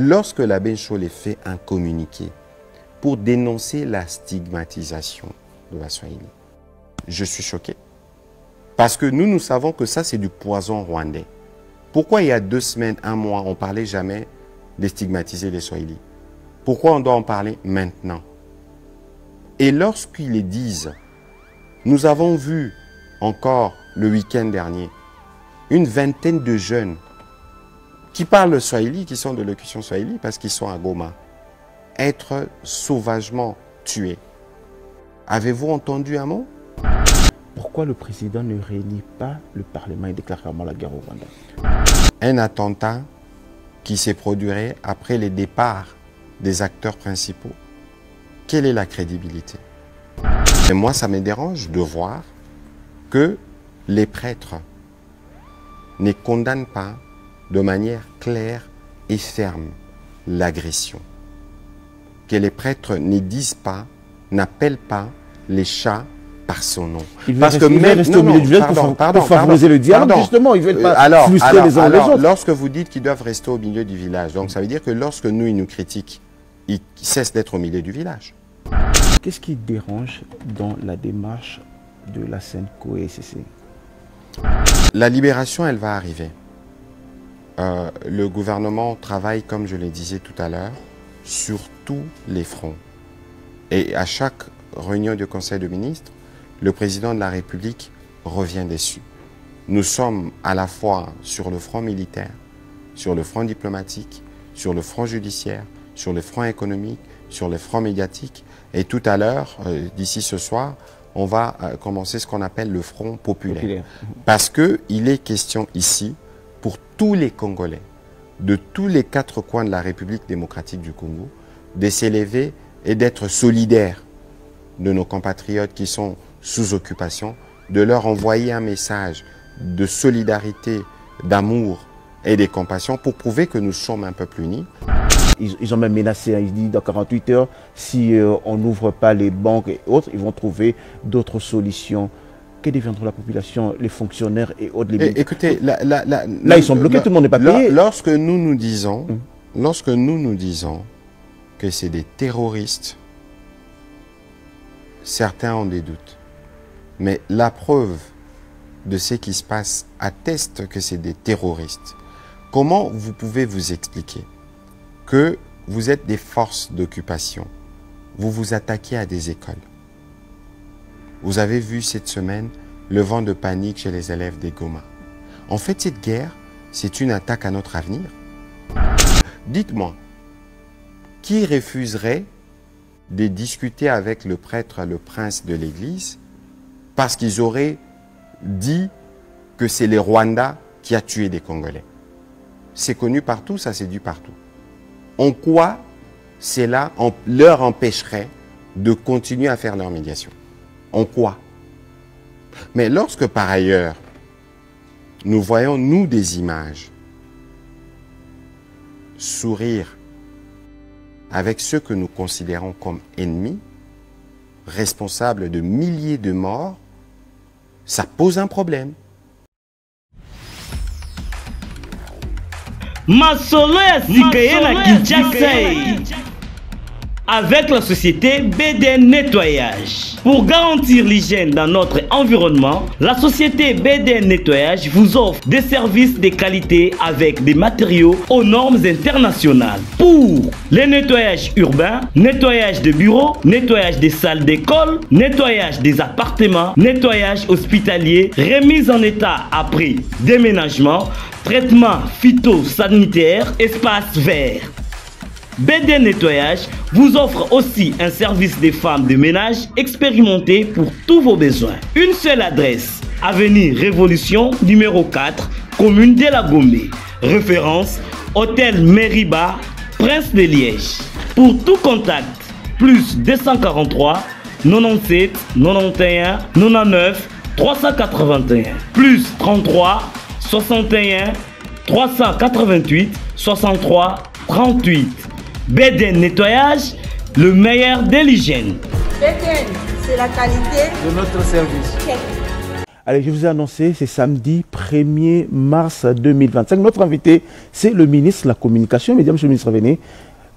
Lorsque l'abbé Nchole fait un communiqué pour dénoncer la stigmatisation de la Swahili, je suis choqué. Parce que nous savons que ça, c'est du poison rwandais. Pourquoi il y a 2 semaines, 1 mois, on ne parlait jamais de stigmatiser les Swahili? Pourquoi on doit en parler maintenant? Et lorsqu'ils les disent, nous avons vu encore le week-end dernier une vingtaine de jeunes qui parlent le Swahili, qui sont de locution Swahili parce qu'ils sont à Goma, être sauvagement tués. Avez-vous entendu un mot? Pourquoi le président ne réunit pas le Parlement et déclare clairement la guerre au Rwanda? Un attentat qui s'est produit après les départs des acteurs principaux. Quelle est la crédibilité? Et moi, ça me dérange de voir que les prêtres ne condamnent pas de manière claire et ferme l'agression. Que les prêtres ne disent pas, n'appellent pas les chats par son nom. Parce que même rester au milieu du village pour favoriser le dialogue, justement, ils veulent pas frustrer les uns les autres. Lorsque vous dites qu'ils doivent rester au milieu du village, donc ça veut dire que lorsque nous, ils nous critiquent, ils cessent d'être au milieu du village. Qu'est-ce qui dérange dans la démarche de la SENCO et SCC? La libération, elle va arriver. Le gouvernement travaille, comme je le disais tout à l'heure, sur tous les fronts. Et à chaque réunion du Conseil de ministres, le président de la République revient dessus. Nous sommes à la fois sur le front militaire, sur le front diplomatique, sur le front judiciaire, sur le front économique, sur le front médiatique. Et tout à l'heure, d'ici ce soir, on va commencer ce qu'on appelle le front populaire. Parce qu'il est question ici, pour tous les Congolais, de tous les 4 coins de la République démocratique du Congo, de s'élever et d'être solidaires de nos compatriotes qui sont sous occupation, de leur envoyer un message de solidarité, d'amour et de compassion pour prouver que nous sommes un peuple uni. Ils ont même menacé, ils disent dans 48 heures, si on n'ouvre pas les banques et autres, ils vont trouver d'autres solutions. Que deviendront la population, les fonctionnaires et autres? Écoutez, là, ils sont bloqués, tout le monde n'est pas payé. Lorsque nous nous disons que c'est des terroristes, certains ont des doutes. Mais la preuve de ce qui se passe atteste que c'est des terroristes. Comment vous pouvez vous expliquer que vous êtes des forces d'occupation, vous vous attaquez à des écoles? Vous avez vu cette semaine le vent de panique chez les élèves des Goma. En fait, cette guerre, c'est une attaque à notre avenir. Dites-moi, qui refuserait de discuter avec le prêtre, le prince de l'église, parce qu'ils auraient dit que c'est les Rwandais qui a tué des Congolais? C'est connu partout, ça c'est dit partout. En quoi cela leur empêcherait de continuer à faire leur médiation? En quoi? Mais lorsque par ailleurs, nous voyons, nous, des images, sourire avec ceux que nous considérons comme ennemis, responsables de milliers de morts, ça pose un problème. Masolo ya Sikaye na Kinshasa avec la société BDN Nettoyage. Pour garantir l'hygiène dans notre environnement, la société BDN Nettoyage vous offre des services de qualité avec des matériaux aux normes internationales. Pour les nettoyages urbains, nettoyage de bureaux, nettoyage des salles d'école, nettoyage des appartements, nettoyage hospitalier, remise en état après déménagement, traitement phytosanitaire, espace vert. BDN Nettoyage vous offre aussi un service des femmes de ménage expérimentées pour tous vos besoins. Une seule adresse, avenue Révolution, numéro 4, commune de la Gombe. Référence, Hôtel Meriba, Prince de Liège. Pour tout contact, plus 243 97 91 99 381, plus 33 61 388 63 38. BDN Nettoyage, le meilleur de l'hygiène. BDN, c'est la qualité de notre service. Allez, je vous ai annoncé, c'est samedi 1er mars 2025. Notre invité, c'est le ministre de la Communication et Médias. Monsieur le ministre, venez.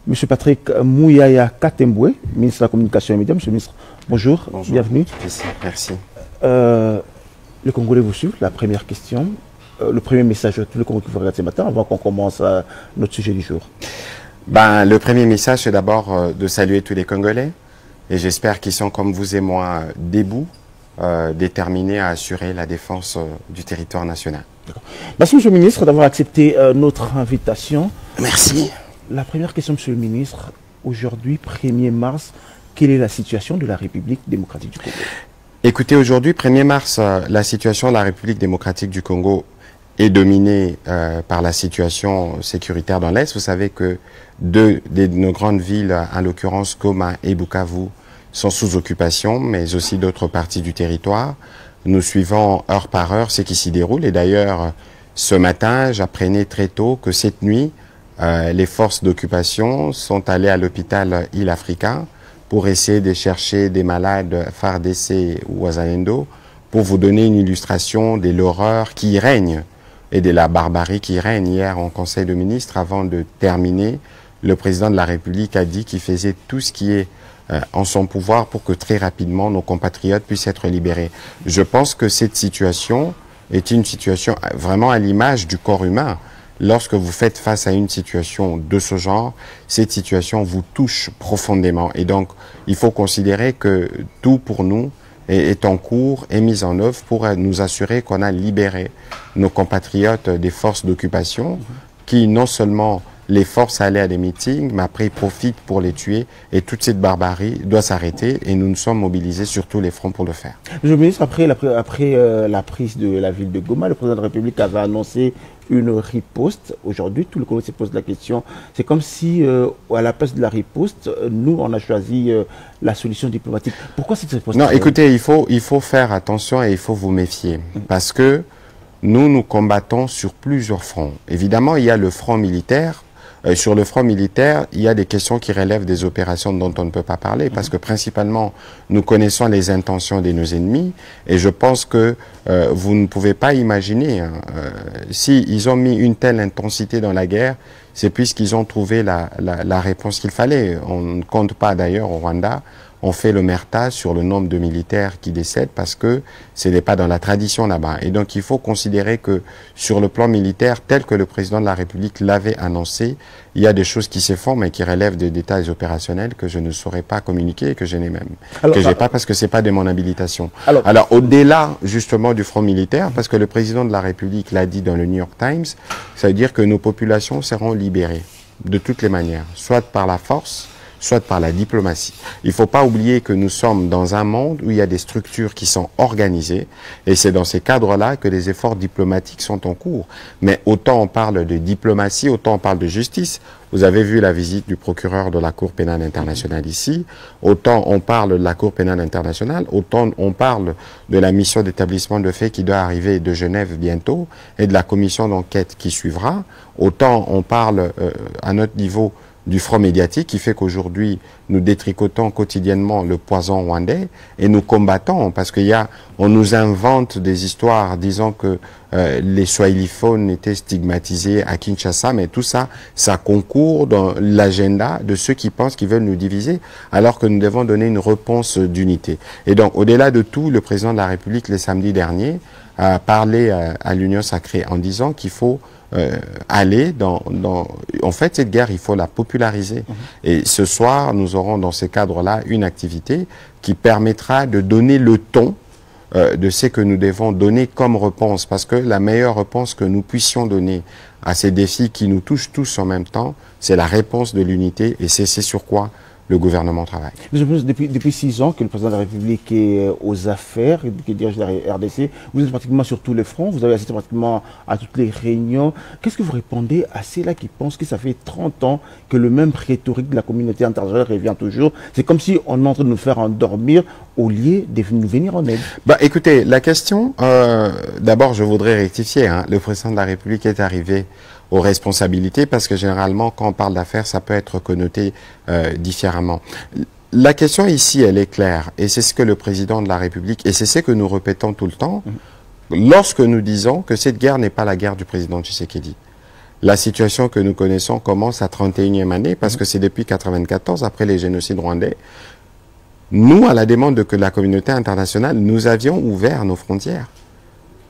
Monsieur Patrick Mouyaya Katemboué, ministre de la Communication et Médias. Monsieur le ministre, bonjour, bienvenue. Merci. Le Congolais vous suit. La première question, le premier message de tout le Congolais qui vous regarde ce matin, avant qu'on commence notre sujet du jour. Le premier message, c'est d'abord de saluer tous les Congolais. Et j'espère qu'ils sont, comme vous et moi, debout, déterminés à assurer la défense du territoire national. Merci, monsieur le ministre, d'avoir accepté notre invitation. Merci. La première question, monsieur le ministre. Aujourd'hui, 1er mars, quelle est la situation de la République démocratique du Congo? Écoutez, aujourd'hui, 1er mars, la situation de la République démocratique du Congo est dominée par la situation sécuritaire dans l'Est. Vous savez que deux de nos grandes villes, en l'occurrence Goma et Bukavu, sont sous occupation, mais aussi d'autres parties du territoire. Nous suivons heure par heure ce qui s'y déroule. Et d'ailleurs, ce matin, j'apprenais très tôt que cette nuit, les forces d'occupation sont allées à l'hôpital Île Africa pour essayer de chercher des malades FARDC ou Wazalendo, pour vous donner une illustration de l'horreur qui règne et de la barbarie qui règne. Hier, en Conseil de ministres, avant de terminer, le président de la République a dit qu'il faisait tout ce qui est en son pouvoir pour que très rapidement nos compatriotes puissent être libérés. Je pense que cette situation est une situation vraiment à l'image du corps humain. Lorsque vous faites face à une situation de ce genre, cette situation vous touche profondément. Et donc, il faut considérer que tout pour nous est en cours, est mis en œuvre pour nous assurer qu'on a libéré nos compatriotes des forces d'occupation qui non seulement les forces à aller à des meetings, mais après ils profitent pour les tuer. Et toute cette barbarie doit s'arrêter et nous nous sommes mobilisés sur tous les fronts pour le faire. Monsieur le ministre, après la prise de la ville de Goma, le président de la République avait annoncé une riposte. Aujourd'hui, tout le Congo se pose la question. C'est comme si, à la place de la riposte, nous, on a choisi la solution diplomatique. Pourquoi cette riposte? Non, écoutez, il faut faire attention et il faut vous méfier. Parce que nous combattons sur plusieurs fronts. Évidemment, il y a le front militaire. Sur le front militaire, il y a des questions qui relèvent des opérations dont on ne peut pas parler parce que principalement, nous connaissons les intentions de nos ennemis et je pense que vous ne pouvez pas imaginer, s'ils ont mis une telle intensité dans la guerre, c'est puisqu'ils ont trouvé la réponse qu'il fallait. On ne compte pas d'ailleurs au Rwanda. On fait l'omerta sur le nombre de militaires qui décèdent parce que ce n'est pas dans la tradition là-bas. Et donc, il faut considérer que sur le plan militaire, tel que le président de la République l'avait annoncé, il y a des choses qui se font, mais qui relèvent des détails opérationnels que je ne saurais pas communiquer et que je n'ai même, que j'ai pas parce que c'est pas de mon habilitation. Alors, au-delà, justement, du front militaire, parce que le président de la République l'a dit dans le New York Times, ça veut dire que nos populations seront libérées de toutes les manières, soit par la force, soit par la diplomatie. Il ne faut pas oublier que nous sommes dans un monde où il y a des structures qui sont organisées et c'est dans ces cadres-là que les efforts diplomatiques sont en cours. Mais autant on parle de diplomatie, autant on parle de justice. Vous avez vu la visite du procureur de la Cour pénale internationale ici. Autant on parle de la Cour pénale internationale, autant on parle de la mission d'établissement de faits qui doit arriver de Genève bientôt et de la commission d'enquête qui suivra. Autant on parle à notre niveau du front médiatique qui fait qu'aujourd'hui, nous détricotons quotidiennement le poison rwandais et nous combattons parce on nous invente des histoires disant que les swahiliphones étaient stigmatisés à Kinshasa, mais tout ça, ça concourt dans l'agenda de ceux qui pensent qu'ils veulent nous diviser, alors que nous devons donner une réponse d'unité. Et donc, au-delà de tout, le président de la République, le samedi dernier, a parlé à l'Union sacrée en disant qu'il faut aller en fait, cette guerre, il faut la populariser. Et ce soir, nous aurons dans ce cadre-là une activité qui permettra de donner le ton de ce que nous devons donner comme réponse. Parce que la meilleure réponse que nous puissions donner à ces défis qui nous touchent tous en même temps, c'est la réponse de l'unité et c'est sur quoi le gouvernement travaille. Depuis 6 ans que le président de la République est aux affaires, qui dirige la RDC, vous êtes pratiquement sur tous les fronts, vous avez assisté pratiquement à toutes les réunions. Qu'est-ce que vous répondez à ceux-là qui pensent que ça fait 30 ans que le même rhétorique de la communauté internationale revient toujours? C'est comme si on est en train de nous faire endormir au lieu de nous venir en aide. Écoutez, la question, d'abord je voudrais rectifier, le président de la République est arrivé aux responsabilités parce que généralement quand on parle d'affaires ça peut être connoté différemment. La question ici elle est claire et c'est ce que le président de la République et c'est ce que nous répétons tout le temps. lorsque nous disons que cette guerre n'est pas la guerre du président Tshisekedi, la situation que nous connaissons commence à 31e année, parce que c'est depuis 1994, après les génocides rwandais. Nous, à la demande de la communauté internationale, nous avions ouvert nos frontières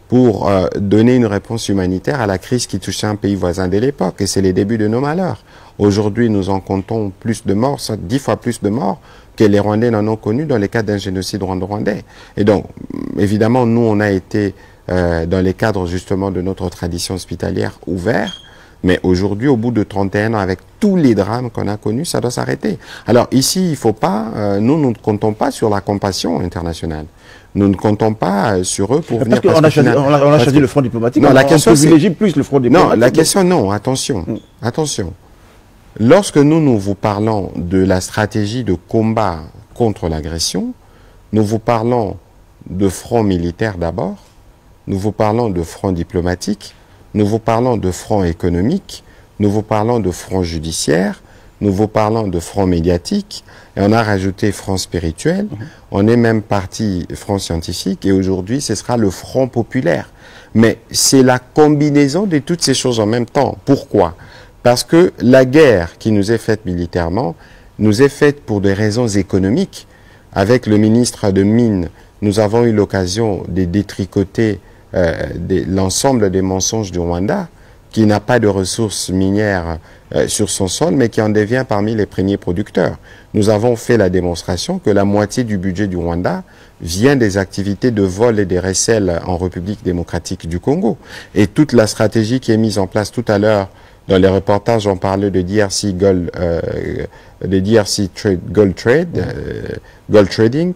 pour donner une réponse humanitaire à la crise qui touchait un pays voisin de l'époque. Et c'est les débuts de nos malheurs. Aujourd'hui, nous en comptons plus de morts, 10 fois plus de morts que les Rwandais n'en ont connu dans les cas d'un génocide rwandais. Et donc, évidemment, nous, on a été dans les cadres justement de notre tradition hospitalière ouvert. Mais aujourd'hui, au bout de 31 ans, avec tous les drames qu'on a connus, ça doit s'arrêter. Alors ici, il faut pas, nous ne comptons pas sur la compassion internationale. Nous ne comptons pas sur eux pour venir... Parce qu'on a choisi le front diplomatique. Non, la question privilégie plus le front diplomatique. Non, la question, non, attention, attention. Lorsque nous vous parlons de la stratégie de combat contre l'agression, nous vous parlons de front militaire d'abord, nous vous parlons de front diplomatique, nous vous parlons de front économique, nous vous parlons de front judiciaire, nous vous parlons de front médiatique, et on a rajouté front spirituel, on est même parti front scientifique, et aujourd'hui ce sera le front populaire. Mais c'est la combinaison de toutes ces choses en même temps. Pourquoi? Parce que la guerre qui nous est faite militairement, nous est faite pour des raisons économiques. Avec le ministre de Mines, nous avons eu l'occasion de détricoter l'ensemble des mensonges du Rwanda, qui n'a pas de ressources minières sur son sol, mais qui en devient parmi les premiers producteurs. Nous avons fait la démonstration que la moitié du budget du Rwanda vient des activités de vol et des recels en République démocratique du Congo. Et toute la stratégie qui est mise en place tout à l'heure, dans les reportages, on parlait de DRC Gold Trading,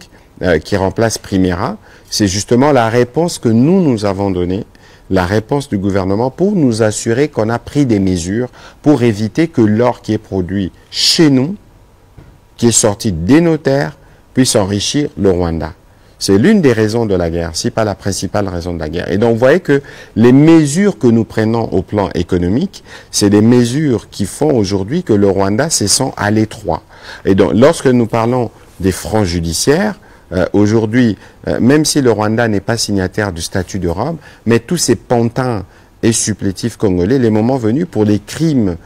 qui remplace Primera. C'est justement la réponse que nous avons donnée, la réponse du gouvernement pour nous assurer qu'on a pris des mesures pour éviter que l'or qui est produit chez nous, qui est sorti des nos terres, puisse enrichir le Rwanda. C'est l'une des raisons de la guerre, si pas la principale raison de la guerre. Et donc, vous voyez que les mesures que nous prenons au plan économique, c'est des mesures qui font aujourd'hui que le Rwanda se sent à l'étroit. Et donc, lorsque nous parlons des fronts judiciaires, aujourd'hui, même si le Rwanda n'est pas signataire du statut de Rome, mais tous ces pantins et supplétifs congolais, les moments venus pour les crimes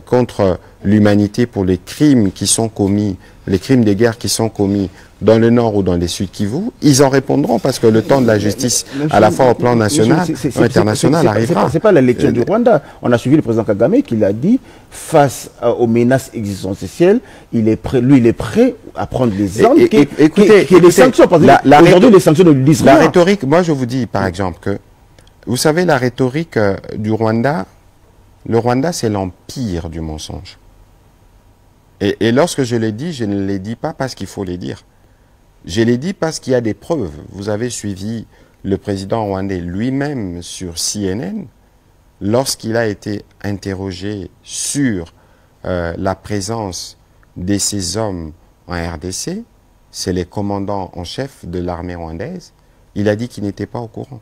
contre l'humanité, pour les crimes qui sont commis, les crimes de guerre qui sont commis dans le Nord ou dans les Sud Kivu, ils en répondront parce que le temps de la justice, à la fois au plan national et international, arrivera. C'est pas la lecture du Rwanda. On a suivi le président Kagame qui l'a dit, face aux menaces existentielles, il est prêt, lui, il est prêt à prendre les armes et les sanctions. Aujourd'hui, les sanctions ne lui disent rien. La rhétorique, moi je vous dis par exemple que, vous savez, la rhétorique du Rwanda, le Rwanda c'est l'empire du mensonge. Et lorsque je l'ai dit, je ne l'ai dit pas parce qu'il faut les dire. Je l'ai dit parce qu'il y a des preuves. Vous avez suivi le président rwandais lui-même sur CNN, lorsqu'il a été interrogé sur la présence de ces hommes en RDC, c'est les commandants en chef de l'armée rwandaise, il a dit qu'il n'était pas au courant.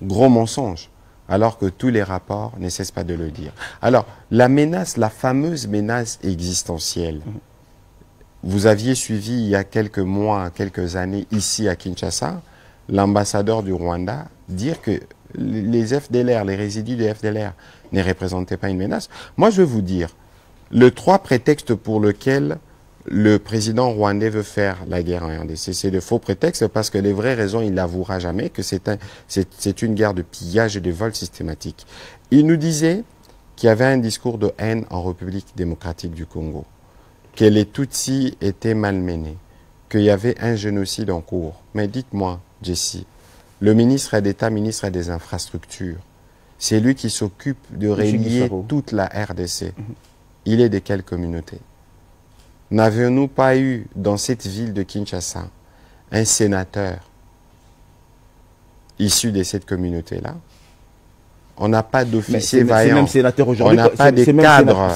Gros mensonge, alors que tous les rapports ne cessent pas de le dire. Alors, la menace, la fameuse menace existentielle, vous aviez suivi il y a quelques mois, quelques années, ici à Kinshasa, l'ambassadeur du Rwanda dire que les FDLR, les résidus des FDLR ne représentaient pas une menace. Moi, je vais vous dire, les trois prétextes pour lesquels le président rwandais veut faire la guerre en RDC, c'est de faux prétextes parce que les vraies raisons, il n'avouera jamais que c'est une guerre de pillage et de vol systématique. Il nous disait qu'il y avait un discours de haine en République démocratique du Congo, que les Tutsis étaient malmenés, qu'il y avait un génocide en cours. Mais dites-moi, Jessie, le ministre d'État, ministre des Infrastructures, c'est lui qui s'occupe de relier toute la RDC. Il est de quelle communauté? N'avions-nous pas eu dans cette ville de Kinshasa un sénateur issu de cette communauté-là? On n'a pas d'officier vaillant. On n'a pas de cadre.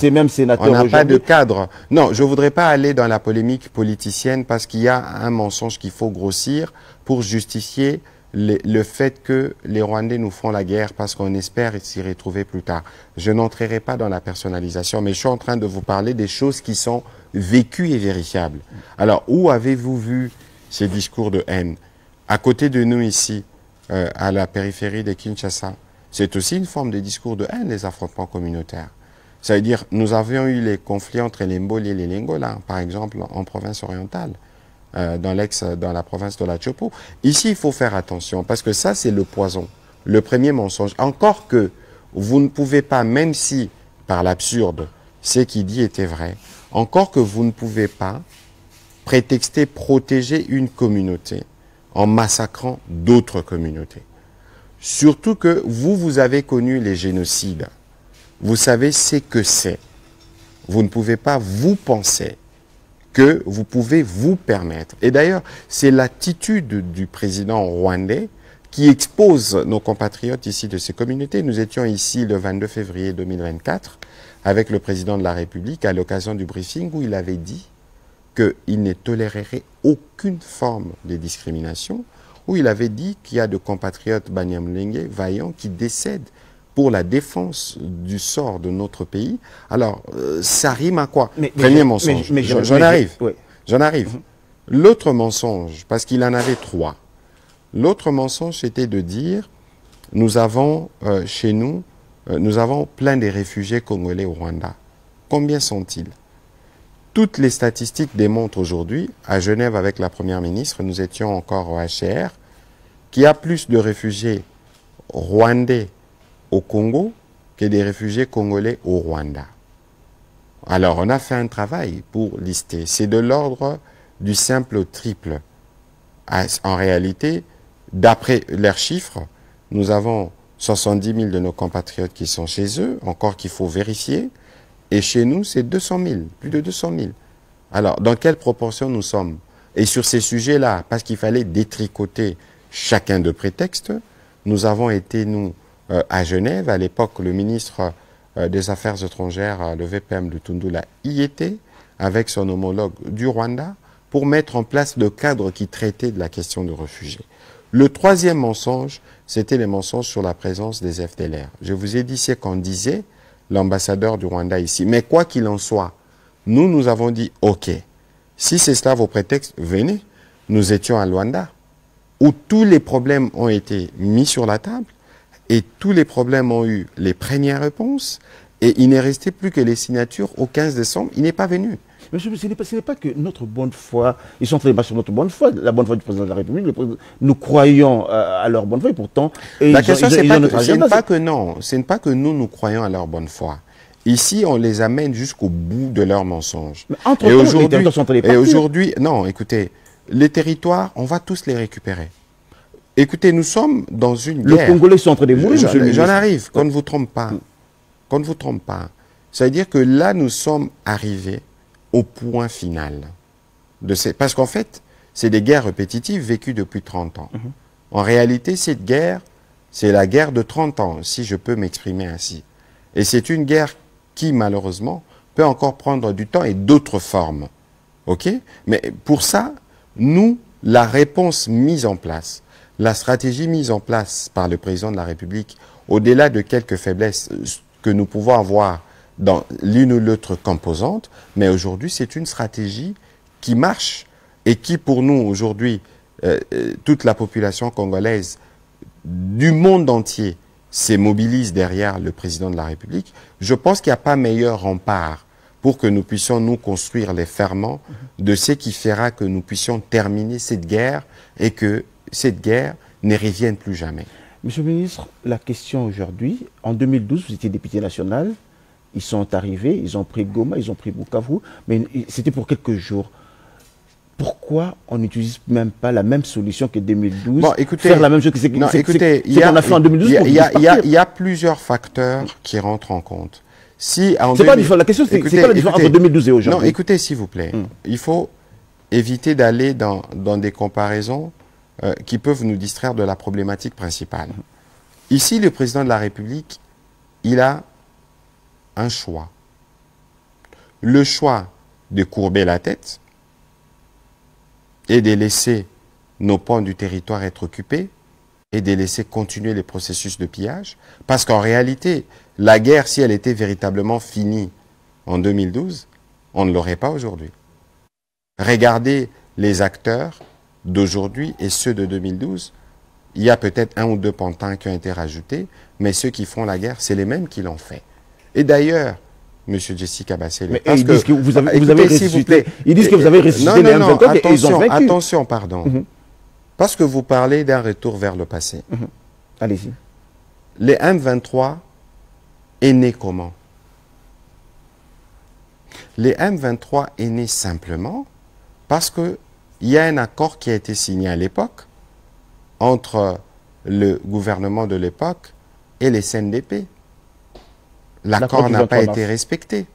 On n'a pas de cadre. Non, je ne voudrais pas aller dans la polémique politicienne parce qu'il y a un mensonge qu'il faut grossir pour justifier le fait que les Rwandais nous font la guerre parce qu'on espère s'y retrouver plus tard. Je n'entrerai pas dans la personnalisation, mais je suis en train de vous parler des choses qui sont vécues et vérifiables. Alors, où avez-vous vu ces discours de haine? À côté de nous ici, à la périphérie de Kinshasa, c'est aussi une forme de discours de haine, les affrontements communautaires. Ça veut dire, nous avions eu les conflits entre les Mboli et les Lingola, par exemple, en province orientale, dans la province de la Chopo. Ici, il faut faire attention, parce que ça, c'est le poison, le premier mensonge. Encore que vous ne pouvez pas, même si, par l'absurde, ce qu'il dit était vrai, encore que vous ne pouvez pas prétexter protéger une communauté en massacrant d'autres communautés. Surtout que vous avez connu les génocides. Vous savez ce que c'est. Vous ne pouvez pas vous penser que vous pouvez vous permettre. Et d'ailleurs, c'est l'attitude du président rwandais qui expose nos compatriotes ici de ces communautés. Nous étions ici le 22 février 2024 avec le président de la République à l'occasion du briefing où il avait dit qu'il ne tolérerait aucune forme de discrimination, où il avait dit qu'il y a de compatriotes Banyamulenge vaillants qui décèdent pour la défense du sort de notre pays. Alors, ça rime à quoi? Premier mensonge. J'en arrive. Oui. J'en arrive. L'autre mensonge, parce qu'il en avait 3. L'autre mensonge, c'était de dire, nous avons chez nous, nous avons plein de réfugiés congolais au Rwanda. Combien sont-ils? Toutes les statistiques démontrent aujourd'hui, à Genève avec la Première ministre, nous étions encore au HCR, qu'il y a plus de réfugiés rwandais au Congo que des réfugiés congolais au Rwanda. Alors, on a fait un travail pour lister. C'est de l'ordre du simple au triple. En réalité, d'après leurs chiffres, nous avons 70 000 de nos compatriotes qui sont chez eux, encore qu'il faut vérifier. Et chez nous, c'est 200 000, plus de 200 000. Alors, dans quelle proportion nous sommes? Et sur ces sujets-là, parce qu'il fallait détricoter chacun de prétextes, nous avons été, nous, à Genève. À l'époque, le ministre des Affaires étrangères, le VPM de Tundula, y était, avec son homologue du Rwanda, pour mettre en place le cadre qui traitait de la question de réfugiés. Le troisième mensonge, c'était les mensonges sur la présence des FDLR. Je vous ai dit ce qu'on disait, l'ambassadeur du Rwanda ici. Mais quoi qu'il en soit, nous avons dit, OK, si c'est cela vos prétextes, venez. Nous étions à Luanda, où tous les problèmes ont été mis sur la table, et tous les problèmes ont eu les premières réponses, et il n'est resté plus que les signatures au 15 décembre. Il n'est pas venu. Monsieur, ce n'est pas que notre bonne foi, ils sont en train de battre sur notre bonne foi, la bonne foi du président de la République, nous croyons à leur bonne foi, et pourtant... La question, ce n'est pas que nous croyons à leur bonne foi. Ici, on les amène jusqu'au bout de leurs mensonges. Et aujourd'hui, non, écoutez, les territoires, on va tous les récupérer. Écoutez, nous sommes dans une guerre. Les Congolais sont en train de mourir. J'en arrive, qu'on ne vous trompe pas. Qu'on ne vous trompe pas. C'est-à-dire que là, nous sommes arrivés au point final. Parce qu'en fait, c'est des guerres répétitives vécues depuis 30 ans. En réalité, cette guerre, c'est la guerre de 30 ans, si je peux m'exprimer ainsi. Et c'est une guerre qui, malheureusement, peut encore prendre du temps et d'autres formes. OK? Mais pour ça, nous, la réponse mise en place, la stratégie mise en place par le président de la République, au-delà de quelques faiblesses que nous pouvons avoir dans l'une ou l'autre composante, mais aujourd'hui, c'est une stratégie qui marche et qui, pour nous, aujourd'hui, toute la population congolaise du monde entier se mobilise derrière le président de la République. Je pense qu'il n'y a pas meilleur rempart pour que nous puissions nous construire les ferments de ce qui fera que nous puissions terminer cette guerre et que cette guerre ne revienne plus jamais. Monsieur le ministre, la question aujourd'hui, en 2012, vous étiez député national, ils sont arrivés, ils ont pris Goma, ils ont pris Bukavu, mais c'était pour quelques jours. Pourquoi on n'utilise même pas la même solution que 2012? Bon, écoutez, faire la même chose que qu'on a fait en 2012. Il y a plusieurs facteurs qui rentrent en compte. La question, c'est pas la différence entre 2012 et aujourd'hui. Non, écoutez, s'il vous plaît, il faut éviter d'aller dans des comparaisons qui peuvent nous distraire de la problématique principale. Ici, le président de la République, il a un choix. Le choix de courber la tête et de laisser nos pans du territoire être occupés et de laisser continuer les processus de pillage. Parce qu'en réalité, la guerre, si elle était véritablement finie en 2012, on ne l'aurait pas aujourd'hui. Regardez les acteurs d'aujourd'hui et ceux de 2012, il y a peut-être un ou deux pantins qui ont été rajoutés, mais ceux qui font la guerre, c'est les mêmes qui l'ont fait. Et d'ailleurs, M. Jessica Bassel, mais ils disent que vous avez ressuscité. Ils disent que vous avez ressuscité les M23 et ils ont vaincu. Attention, pardon. Parce que vous parlez d'un retour vers le passé. Allez-y. Les M23 est né comment? Les M23 est né simplement parce qu'il y a un accord qui a été signé à l'époque entre le gouvernement de l'époque et les CNDP. L'accord n'a pas été respecté.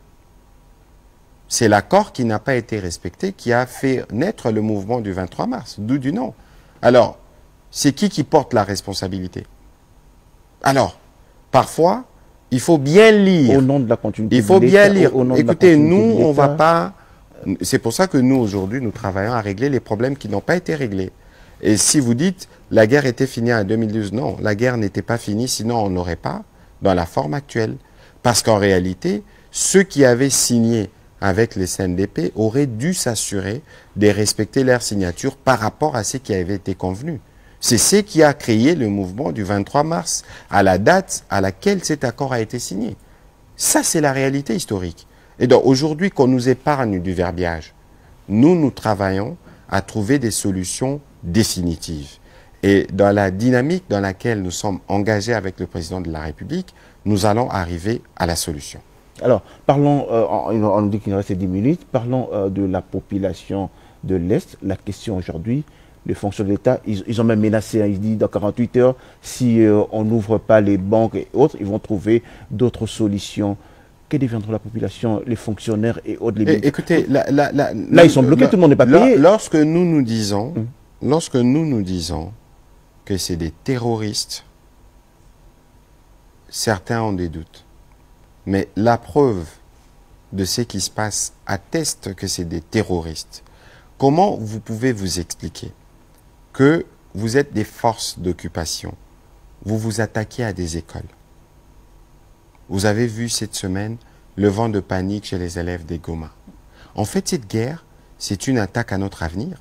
C'est l'accord qui n'a pas été respecté qui a fait naître le mouvement du 23 mars, d'où du nom. Alors, c'est qui porte la responsabilité? Alors, parfois, il faut bien lire. Au nom de la continuité. Il faut bien lire. Écoutez, nous, on ne va pas... C'est pour ça que nous, aujourd'hui, nous travaillons à régler les problèmes qui n'ont pas été réglés. Et si vous dites, la guerre était finie en 2012, non, la guerre n'était pas finie, sinon on n'aurait pas dans la forme actuelle. Parce qu'en réalité, ceux qui avaient signé avec les CNDP auraient dû s'assurer de respecter leur signature par rapport à ce qui avait été convenu. C'est ce qui a créé le mouvement du 23 mars, à la date à laquelle cet accord a été signé. Ça, c'est la réalité historique. Et donc, aujourd'hui, qu'on nous épargne du verbiage, nous travaillons à trouver des solutions définitives. Et dans la dynamique dans laquelle nous sommes engagés avec le président de la République, nous allons arriver à la solution. Alors, parlons, on dit qu'il nous reste 10 minutes, parlons de la population de l'Est. La question aujourd'hui, les fonctions de l'État, ils ont même menacé, ils disent dans 48 heures, si on n'ouvre pas les banques et autres, ils vont trouver d'autres solutions. Que deviendra la population, les fonctionnaires et autres les Écoutez, là, ils sont bloqués, tout le monde n'est pas payé. Lorsque nous disons que c'est des terroristes, certains ont des doutes. Mais la preuve de ce qui se passe atteste que c'est des terroristes. Comment vous pouvez vous expliquer que vous êtes des forces d'occupation, vous vous attaquez à des écoles? Vous avez vu cette semaine le vent de panique chez les élèves des Goma. En fait, cette guerre, c'est une attaque à notre avenir.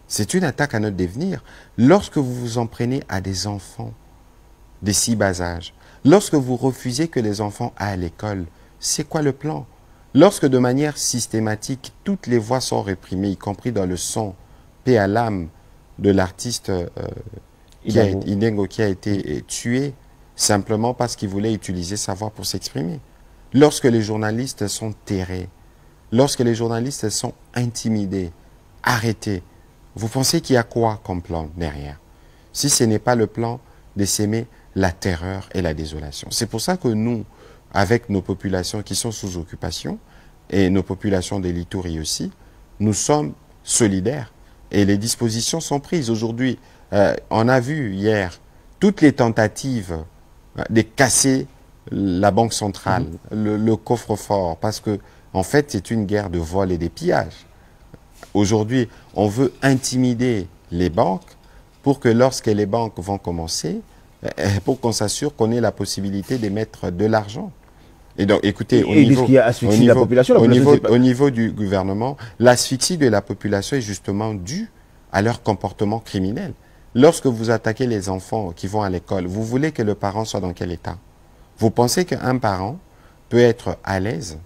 C'est une attaque à notre devenir. Lorsque vous vous en prenez à des enfants de si bas âge, lorsque vous refusez que les enfants aillent à l'école, c'est quoi le plan? Lorsque de manière systématique, toutes les voix sont réprimées, y compris dans le son, paix à l'âme de l'artiste Indengo qui a été tué, simplement parce qu'il voulait utiliser sa voix pour s'exprimer. Lorsque les journalistes sont terrés, lorsque les journalistes sont intimidés, arrêtés, vous pensez qu'il y a quoi comme plan derrière? Si ce n'est pas le plan de s'aimer la terreur et la désolation. C'est pour ça que nous, avec nos populations qui sont sous occupation, et nos populations des Litouries aussi, nous sommes solidaires. Et les dispositions sont prises. Aujourd'hui, on a vu hier toutes les tentatives de casser la banque centrale, le coffre-fort, parce que en fait, c'est une guerre de vol et de pillage. Aujourd'hui, on veut intimider les banques pour que lorsque les banques vont commencer, pour qu'on s'assure qu'on ait la possibilité d'émettre de l'argent. Et donc, écoutez, au niveau du gouvernement, l'asphyxie de la population est justement due à leur comportement criminel. Lorsque vous attaquez les enfants qui vont à l'école, vous voulez que le parent soit dans quel état? Vous pensez qu'un parent peut être à l'aise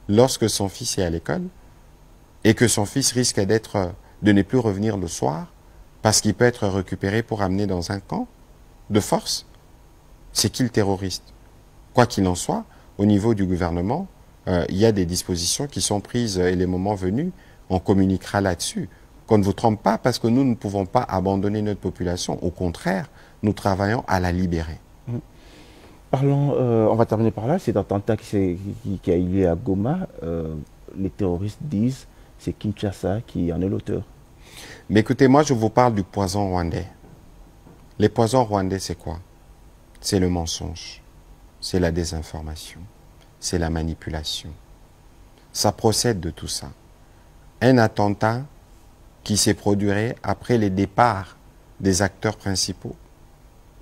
lorsque son fils est à l'école et que son fils risque de ne plus revenir le soir parce qu'il peut être récupéré pour amener dans un camp de force? C'est qui le terroriste? Quoi qu'il en soit, au niveau du gouvernement, il y a des dispositions qui sont prises et les moments venus, on communiquera là-dessus. Qu'on ne vous trompe pas parce que nous ne pouvons pas abandonner notre population. Au contraire, nous travaillons à la libérer. Parlons, on va terminer par là, cet attentat qui a eu lieu à Goma, les terroristes disent c'est Kinshasa qui en est l'auteur. Mais écoutez, moi je vous parle du poison rwandais. Les poisons rwandais, c'est quoi? C'est le mensonge, c'est la désinformation, c'est la manipulation. Ça procède de tout ça. Un attentat qui s'est produit après les départs des acteurs principaux.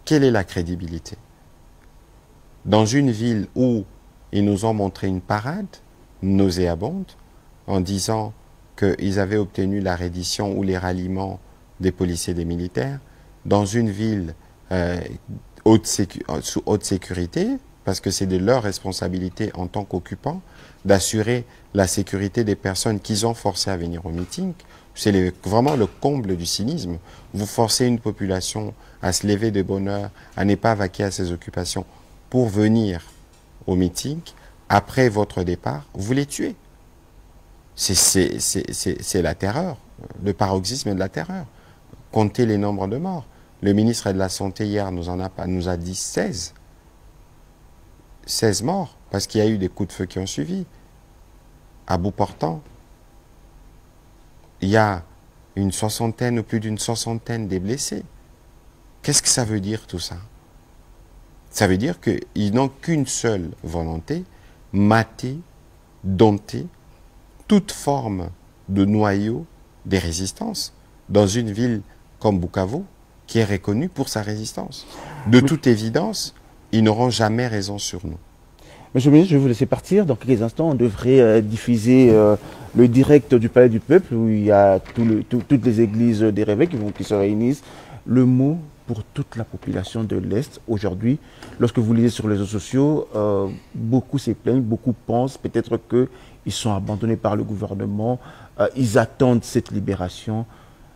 Quelle est la crédibilité? Dans une ville où ils nous ont montré une parade nauséabonde en disant qu'ils avaient obtenu la reddition ou les ralliements des policiers et des militaires, dans une ville sous haute sécurité, parce que c'est de leur responsabilité en tant qu'occupants d'assurer la sécurité des personnes qu'ils ont forcées à venir au meeting. C'est vraiment le comble du cynisme. Vous forcez une population à se lever de bonne heure, à ne pas vaquer à ses occupations pour venir au meeting. Après votre départ, vous les tuez. C'est la terreur, le paroxysme de la terreur. Comptez les nombres de morts. Le ministre de la Santé hier nous a dit 16. 16 morts, parce qu'il y a eu des coups de feu qui ont suivi. À bout portant, il y a une soixantaine ou plus d'une soixantaine des blessés. Qu'est-ce que ça veut dire tout ça? Ça veut dire qu'ils n'ont qu'une seule volonté, mater, dompter toute forme de noyau des résistances dans une ville comme Bukavu, qui est reconnue pour sa résistance. De toute évidence, ils n'auront jamais raison sur nous. Monsieur le ministre, je vais vous laisser partir. Dans quelques instants, on devrait diffuser le direct du Palais du Peuple, où il y a toutes les églises des réveils qui se réunissent. Le mot pour toute la population de l'Est aujourd'hui, lorsque vous lisez sur les réseaux sociaux, beaucoup se plaignent, beaucoup pensent peut-être qu'ils sont abandonnés par le gouvernement, ils attendent cette libération.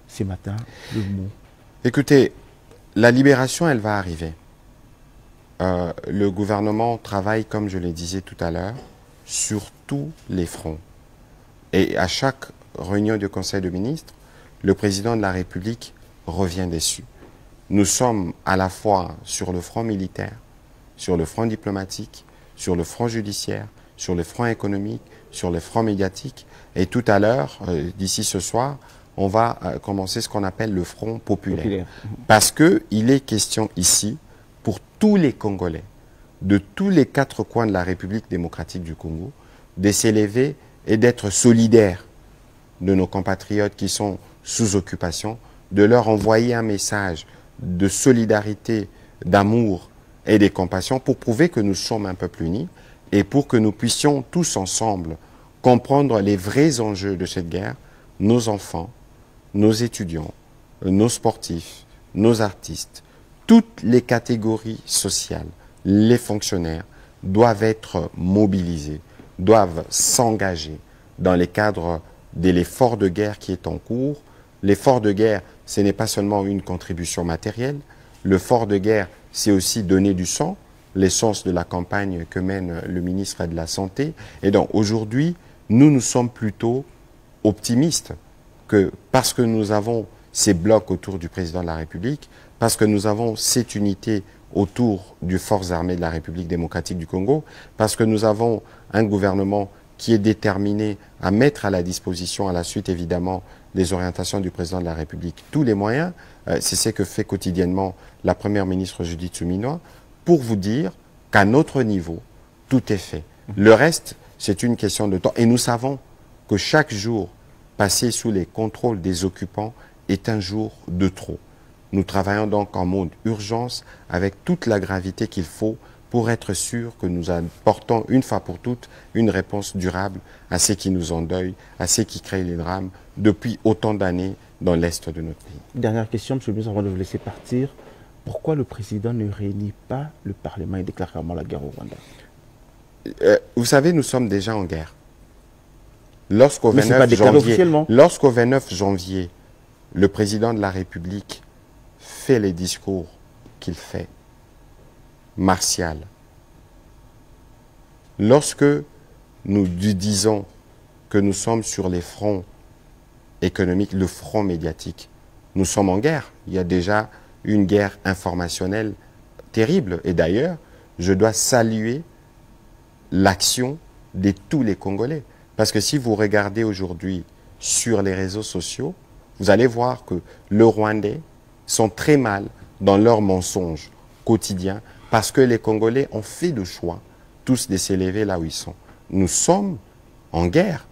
Ce matin, le mot. Écoutez, la libération, elle va arriver. Le gouvernement travaille, comme je le disais tout à l'heure, sur tous les fronts. Et à chaque réunion du Conseil de ministres, le président de la République revient dessus. Nous sommes à la fois sur le front militaire, sur le front diplomatique, sur le front judiciaire, sur le front économique, sur le front médiatique. Et tout à l'heure, d'ici ce soir, on va commencer ce qu'on appelle le front populaire. Parce qu'il est question ici, pour tous les Congolais, de tous les 4 coins de la République démocratique du Congo, de s'élever et d'être solidaires de nos compatriotes qui sont sous occupation, de leur envoyer un message de solidarité, d'amour et de compassion pour prouver que nous sommes un peuple uni et pour que nous puissions tous ensemble comprendre les vrais enjeux de cette guerre, nos enfants, nos étudiants, nos sportifs, nos artistes, toutes les catégories sociales, les fonctionnaires doivent être mobilisés, doivent s'engager dans les cadres de l'effort de guerre qui est en cours. L'effort de guerre, ce n'est pas seulement une contribution matérielle. L'effort de guerre, c'est aussi donner du sang, l'essence de la campagne que mène le ministre de la Santé. Et donc aujourd'hui, nous sommes plutôt optimistes que parce que nous avons ces blocs autour du président de la République, parce que nous avons cette unité autour des forces armées de la République démocratique du Congo, parce que nous avons un gouvernement qui est déterminé à mettre à la disposition, à la suite évidemment des orientations du président de la République, tous les moyens. C'est ce que fait quotidiennement la première ministre Judith Suminwa, pour vous dire qu'à notre niveau, tout est fait. Le reste, c'est une question de temps. Et nous savons que chaque jour passé sous les contrôles des occupants est un jour de trop. Nous travaillons donc en mode urgence avec toute la gravité qu'il faut pour être sûr que nous apportons une fois pour toutes une réponse durable à ceux qui nous endeuillent, à ceux qui créent les drames depuis autant d'années dans l'Est de notre pays. Dernière question, M. le ministre, avant de vous laisser partir. Pourquoi le président ne réunit pas le Parlement et déclare clairement la guerre au Rwanda? Vous savez, nous sommes déjà en guerre. Lorsqu'au 29 janvier, le président de la République fait les discours qu'il fait, martial, lorsque nous disons que nous sommes sur les fronts économiques, le front médiatique, nous sommes en guerre. Il y a déjà une guerre informationnelle terrible. Et d'ailleurs, je dois saluer l'action de tous les Congolais. Parce que si vous regardez aujourd'hui sur les réseaux sociaux, vous allez voir que les Rwandais sont très mal dans leurs mensonges quotidiens parce que les Congolais ont fait le choix tous de s'élever là où ils sont. Nous sommes en guerre.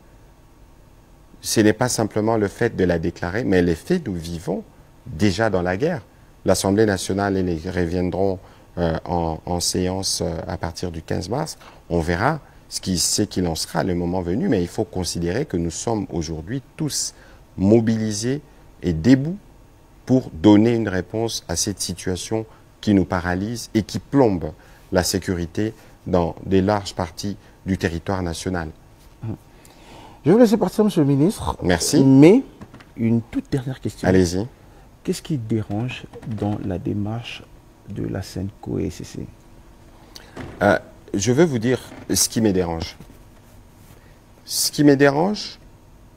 Ce n'est pas simplement le fait de la déclarer, mais les faits, nous vivons déjà dans la guerre. L'Assemblée nationale, et les reviendront en séance à partir du 15 mars. On verra ce qu'il en sera le moment venu, mais il faut considérer que nous sommes aujourd'hui tous mobilisés et debout pour donner une réponse à cette situation qui nous paralyse et qui plombe la sécurité dans des larges parties du territoire national. Je vais vous laisser partir, monsieur le ministre. Merci. Mais une toute dernière question. Allez-y. Qu'est-ce qui dérange dans la démarche de la SENCO et SCC? Je veux vous dire ce qui me dérange. Ce qui me dérange,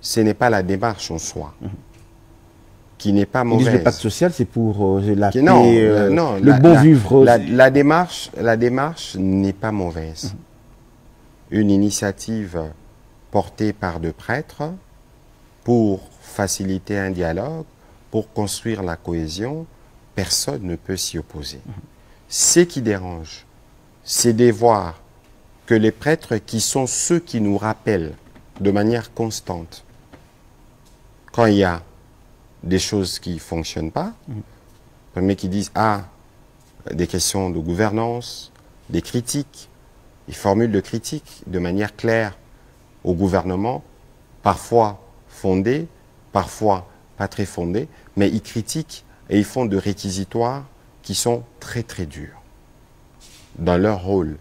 ce n'est pas la démarche en soi, qui n'est pas mauvaise. Le pacte social, c'est pour la paix, non, le bon vivre. La démarche n'est pas mauvaise. Une initiative portée par deux prêtres pour faciliter un dialogue, pour construire la cohésion, personne ne peut s'y opposer. Ce qui dérange, c'est de voir que les prêtres, qui sont ceux qui nous rappellent de manière constante, quand il y a des choses qui ne fonctionnent pas, mais qui disent, des questions de gouvernance, des critiques, ils formulent de critiques de manière claire au gouvernement, parfois fondées, parfois pas très fondées, mais ils critiquent et ils font de réquisitoires qui sont très très durs. Dans leur rôle,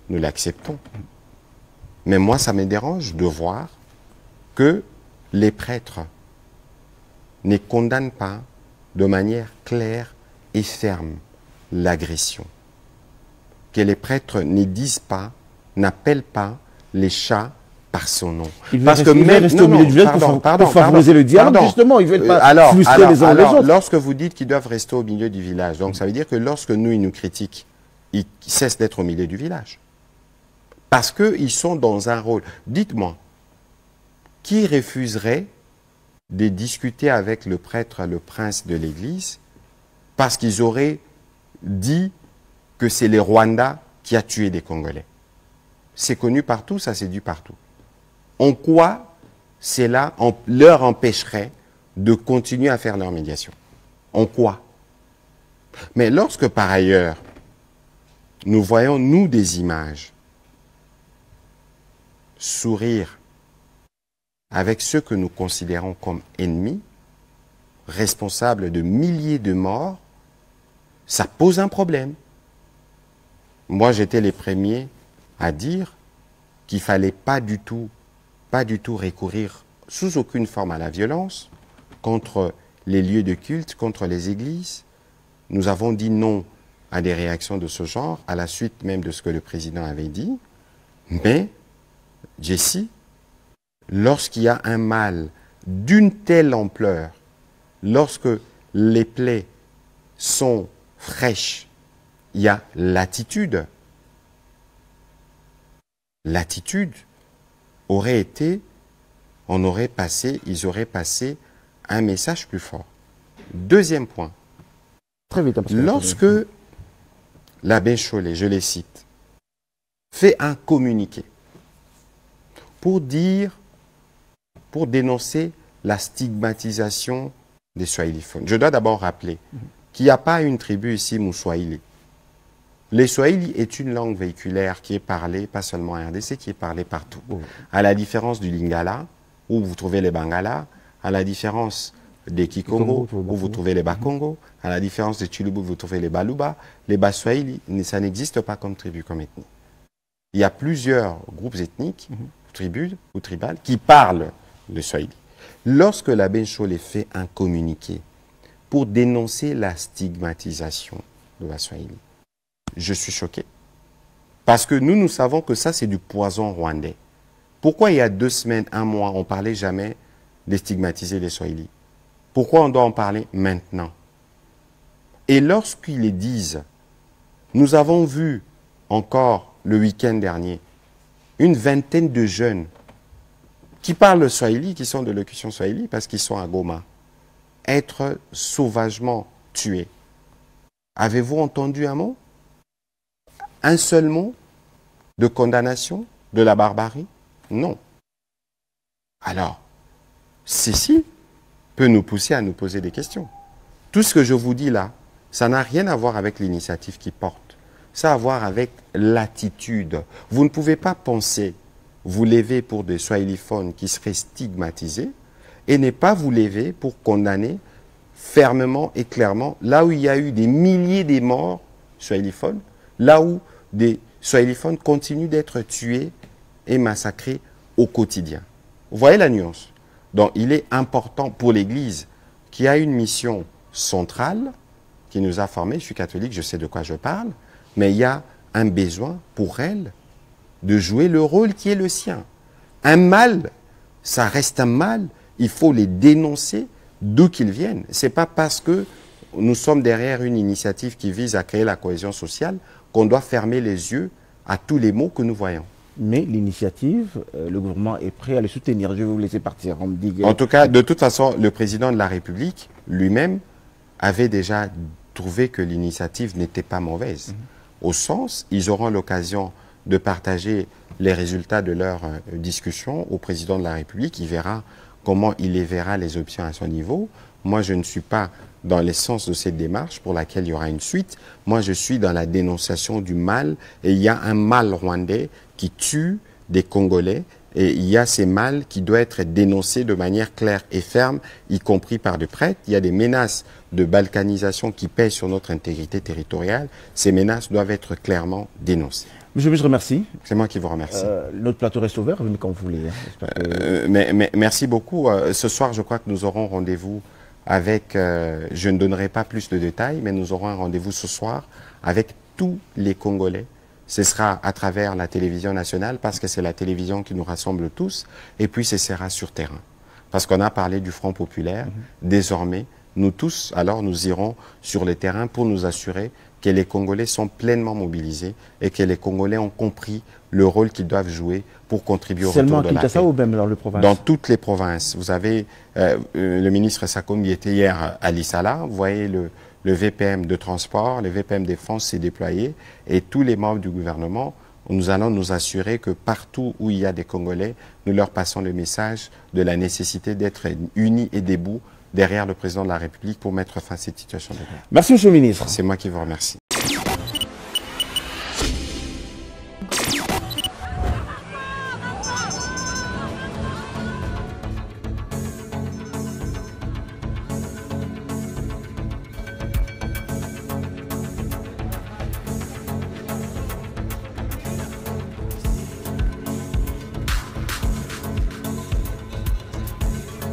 nous l'acceptons. Mais moi, ça me dérange de voir que les prêtres ne condamnent pas de manière claire et ferme l'agression. Que les prêtres ne disent pas, n'appellent pas les chats par son nom. Parce que même rester au milieu du village pour favoriser le dialogue, justement, ils veulent pas frustrer les uns les autres. Lorsque vous dites qu'ils doivent rester au milieu du village, donc ça veut dire que lorsque ils nous critiquent, ils cessent d'être au milieu du village. Parce qu'ils sont dans un rôle. Dites-moi, qui refuserait de discuter avec le prêtre, le prince de l'Église, parce qu'ils auraient dit que c'est les Rwandais qui a tué des Congolais? C'est connu partout, ça c'est dit partout. En quoi cela leur empêcherait de continuer à faire leur médiation? En quoi? Mais lorsque par ailleurs, nous voyons, nous, des images, sourire avec ceux que nous considérons comme ennemis, responsables de milliers de morts, ça pose un problème. Moi, j'étais les premiers à dire qu'il ne fallait pas du tout recourir sous aucune forme à la violence contre les lieux de culte, contre les églises. Nous avons dit non à des réactions de ce genre, à la suite même de ce que le président avait dit. Mais, Jessie, lorsqu'il y a un mal d'une telle ampleur, lorsque les plaies sont fraîches, il y a l'attitude. L'attitude aurait été, ils auraient passé un message plus fort. Deuxième point. Très vite, lorsque l'abbé Chollet, je les cite, fait un communiqué pour dénoncer la stigmatisation des Swahiliphones. Je dois d'abord rappeler qu'il n'y a pas une tribu ici, Mouswahili. Les Swahili est une langue véhiculaire qui est parlée, pas seulement en RDC, qui est parlée partout. À la différence du Lingala, où vous trouvez les Bangala, à la différence des Kikongo, où vous trouvez les Bakongo, à la différence des Chulubu, où vous trouvez les Baluba, les Baswahili, ça n'existe pas comme tribu, comme ethnie. Il y a plusieurs groupes ethniques, tribus ou tribales, qui parlent le Swahili. Lorsque l'abbé Chollet fait un communiqué pour dénoncer la stigmatisation de la Swahili, je suis choqué. Parce que nous savons que ça, c'est du poison rwandais. Pourquoi il y a 2 semaines, 1 mois, on ne parlait jamais de stigmatiser les Swahili? Pourquoi on doit en parler maintenant? Et lorsqu'ils les disent, nous avons vu encore le week-end dernier une vingtaine de jeunes qui parlent le Swahili, qui sont de locution Swahili, parce qu'ils sont à Goma, être sauvagement tués. Avez-vous entendu un mot? Un seul mot de condamnation de la barbarie? Non. Alors, ceci peut nous pousser à nous poser des questions. Tout ce que je vous dis là, ça n'a rien à voir avec l'initiative qui porte. Ça a à voir avec l'attitude. Vous ne pouvez pas penser vous lever pour des swahiliphones qui seraient stigmatisés et ne pas vous lever pour condamner fermement et clairement, là où il y a eu des milliers de morts swahiliphones, là où des swahiliphones continuent d'être tués et massacrés au quotidien. Vous voyez la nuance? Donc il est important pour l'Église qui a une mission centrale, qui nous a formés, je suis catholique, je sais de quoi je parle, mais il y a un besoin pour elle de jouer le rôle qui est le sien. Un mal, ça reste un mal, il faut les dénoncer d'où qu'ils viennent. Ce n'est pas parce que nous sommes derrière une initiative qui vise à créer la cohésion sociale qu'on doit fermer les yeux à tous les maux que nous voyons. Mais l'initiative, le gouvernement est prêt à les soutenir. Je vais vous laisser partir. On me dit que... En tout cas, de toute façon, le président de la République lui-même avait déjà trouvé que l'initiative n'était pas mauvaise. Au sens, ils auront l'occasion de partager les résultats de leur discussion au président de la République. Il verra comment il les verra les options à son niveau. Moi, je ne suis pas dans l'essence de cette démarche pour laquelle il y aura une suite. Moi, je suis dans la dénonciation du mal. Et il y a un mal rwandais qui tue des Congolais. Et il y a ces mal qui doivent être dénoncés de manière claire et ferme, y compris par des prêtres. Il y a des menaces de balkanisation qui pèsent sur notre intégrité territoriale. Ces menaces doivent être clairement dénoncées. Monsieur le ministre, remercie. C'est moi qui vous remercie. Notre plateau reste ouvert, venez quand vous voulez. Mais merci beaucoup. Ce soir, je crois que nous aurons rendez-vous avec, je ne donnerai pas plus de détails, mais nous aurons un rendez-vous ce soir avec tous les Congolais. Ce sera à travers la télévision nationale, parce que c'est la télévision qui nous rassemble tous, et puis ce sera sur terrain. Parce qu'on a parlé du Front populaire, désormais, nous tous, alors nous irons sur le terrain pour nous assurer que les Congolais sont pleinement mobilisés et que les Congolais ont compris le rôle qu'ils doivent jouer pour contribuer au retour de la paix. Seulement à Kinshasa ou même dans les provinces? Dans toutes les provinces. Vous avez, le ministre Sakombi était hier à Lissala, vous voyez le VPM de transport, le VPM défense s'est déployé, et tous les membres du gouvernement, nous allons nous assurer que partout où il y a des Congolais, nous leur passons le message de la nécessité d'être unis et debout derrière le président de la République pour mettre fin à cette situation de guerre. Merci, monsieur le ministre. C'est moi qui vous remercie.